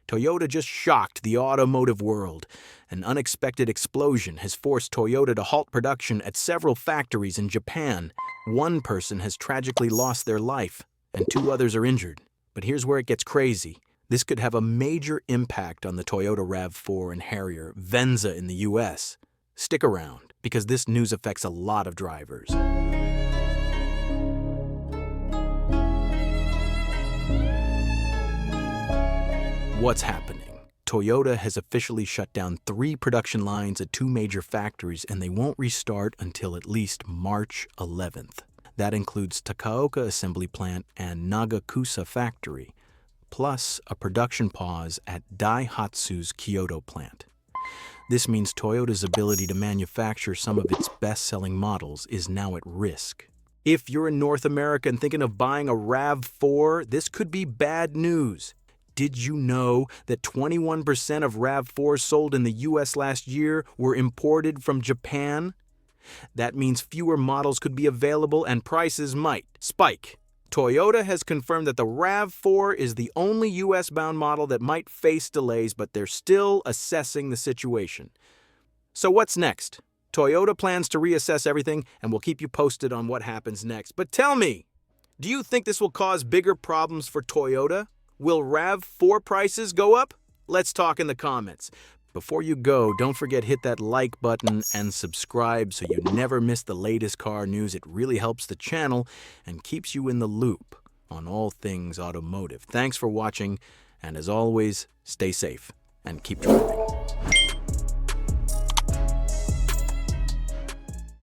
Toyota just shocked the automotive world. An unexpected explosion has forced Toyota to halt production at several factories in Japan. One person has tragically lost their life, and 2 others are injured. But here's where it gets crazy. This could have a major impact on the Toyota RAV4 and Harrier, Venza in the US. Stick around, because this news affects a lot of drivers. What's happening? Toyota has officially shut down 3 production lines at 2 major factories, and they won't restart until at least March 11th. That includes Takaoka assembly plant and Nagakusa factory, plus a production pause at Daihatsu's Kyoto plant. This means Toyota's ability to manufacture some of its best-selling models is now at risk. If you're in North America and thinking of buying a RAV4, this could be bad news. Did you know that 21% of RAV4s sold in the US last year were imported from Japan? That means fewer models could be available and prices might spike. Toyota has confirmed that the RAV4 is the only US-bound model that might face delays, but they're still assessing the situation. So what's next? Toyota plans to reassess everything, and we'll keep you posted on what happens next. But tell me, do you think this will cause bigger problems for Toyota? Will RAV4 prices go up? Let's talk in the comments. Before you go, don't forget hit that like button and subscribe so you never miss the latest car news. It really helps the channel and keeps you in the loop on all things automotive. Thanks for watching, and as always, stay safe and keep driving.